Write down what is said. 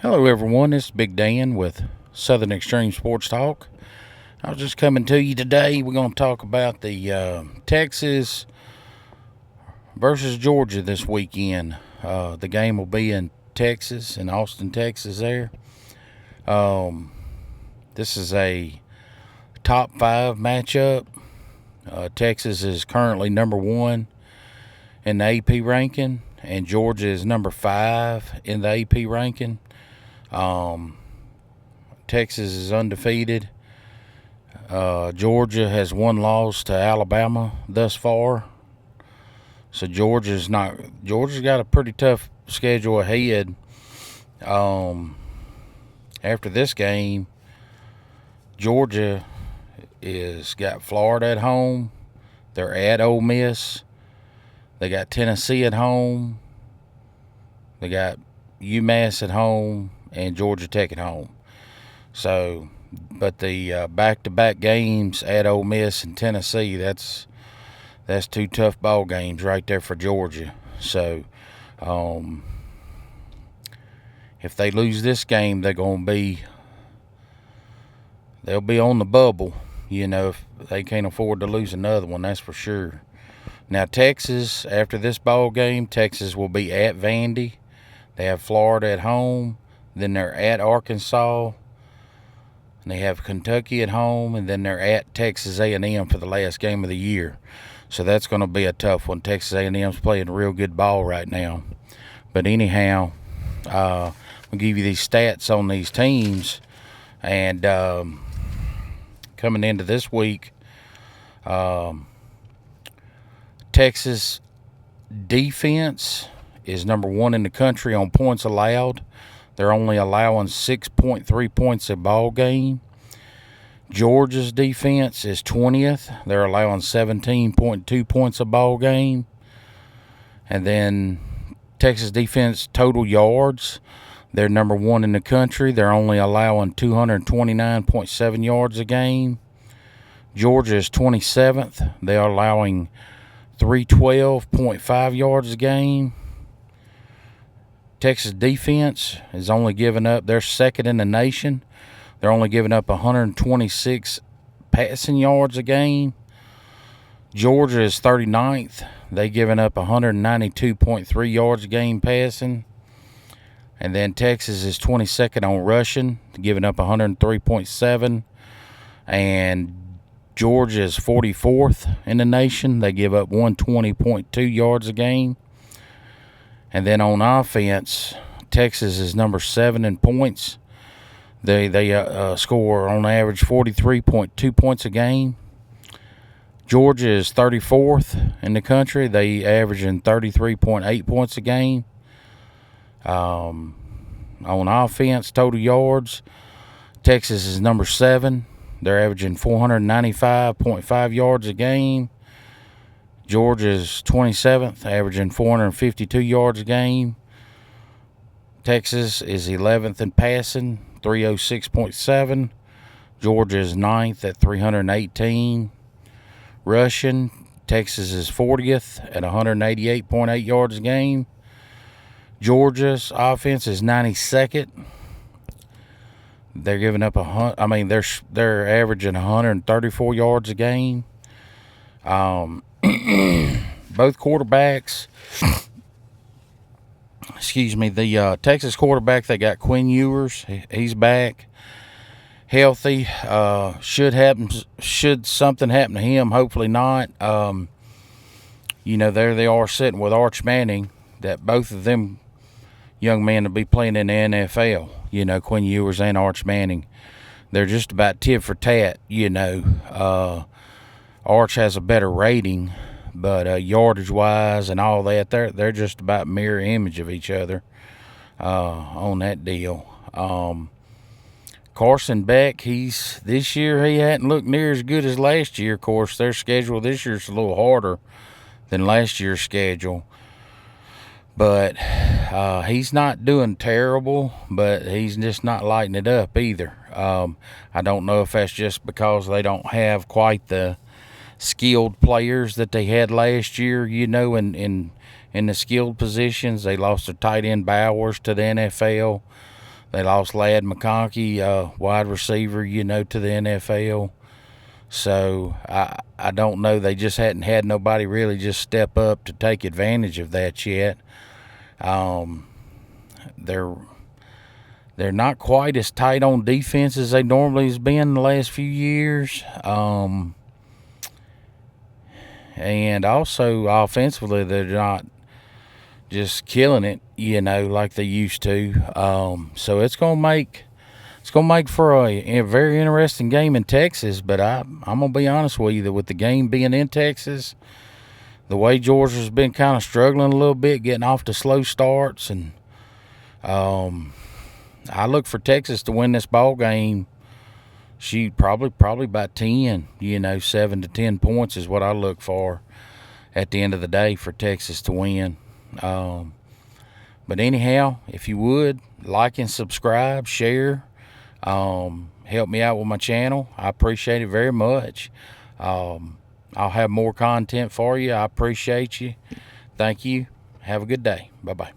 Hello, everyone. This is Big Dan with Southern Extreme Sports Talk. I was just coming to you today. We're going to talk about the Texas versus Georgia this weekend. The game will be in Texas, in Austin, Texas. This is a top 5 matchup. Texas is currently number 1 in the AP ranking, and Georgia is number 5 in the AP ranking. Texas is undefeated. Georgia has one loss to Alabama thus far. So Georgia's got a pretty tough schedule ahead. After this game, Georgia is got Florida at home. They're at Ole Miss. They got Tennessee at home. They got UMass at home and Georgia Tech at home. So, but the back-to-back games at Ole Miss and Tennessee, that's 2 tough ball games right there for Georgia. So, if they lose this game, they'll be on the bubble. If they can't afford to lose another one, that's for sure. Now, Texas, after this ball game, Texas will be at Vandy. They have Florida at home. Then they're at Arkansas. And they have Kentucky at home. And then they're at Texas A&M for the last game of the year. So that's going to be a tough one. Texas A&M's playing real good ball right now. But anyhow, I'll give you these stats on these teams. And coming into this week, Texas defense is number 1 in the country on points allowed. They're only allowing 6.3 points a ball game. Georgia's defense is 20th. They're allowing 17.2 points a ball game. And then Texas defense total yards, they're number 1 in the country. They're only allowing 229.7 yards a game. Georgia is 27th. They are allowing 312.5 yards a game. Texas defense is only giving up, they're second in the nation. They're only giving up 126 passing yards a game. Georgia is 39th. They're giving up 192.3 yards a game passing. And then Texas is 22nd on rushing, giving up 103.7. And Georgia is 44th in the nation. They give up 120.2 yards a game. And then on offense, Texas is number 7 in points. They score on average 43.2 points a game. Georgia is 34th in the country. They averaging 33.8 points a game. On offense, total yards, Texas is number 7. They're averaging 495.5 yards a game. Georgia's 27th, averaging 452 yards a game. Texas is 11th in passing, 306.7. Georgia is 9th at 318. Rushing, Texas is 40th at 188.8 yards a game. Georgia's offense is 92nd. They're giving up they're averaging 134 yards a game. Both quarterbacks, the Texas quarterback, they got Quinn Ewers. He's back, healthy. Should something happen to him, hopefully not. There they are sitting with Arch Manning, that both of them young men will be playing in the NFL. Quinn Ewers and Arch Manning. They're just about tit for tat, Arch has a better rating, but yardage-wise and all that, they're just about mirror image of each other on that deal. Carson Beck, this year he hadn't looked near as good as last year. Of course, their schedule this year is a little harder than last year's schedule. But he's not doing terrible, but he's just not lighting it up either. I don't know if that's just because they don't have quite the skilled players that they had last year, in the skilled positions. They lost their tight end Bowers to the NFL. They lost Ladd McConkey, wide receiver, to the NFL. So I don't know. They just hadn't had nobody really just step up to take advantage of that yet. They're not quite as tight on defense as they normally has been the last few years. And also offensively, they're not just killing it, like they used to. So it's gonna make for a very interesting game in Texas. But I'm gonna be honest with you that with the game being in Texas, the way Georgia's been kind of struggling a little bit, getting off to slow starts, and I look for Texas to win this ball game. She probably about 10, 7 to 10 points is what I look for at the end of the day for Texas to win. But anyhow, if you would, like and subscribe, share, help me out with my channel. I appreciate it very much. I'll have more content for you. I appreciate you. Thank you. Have a good day. Bye-bye.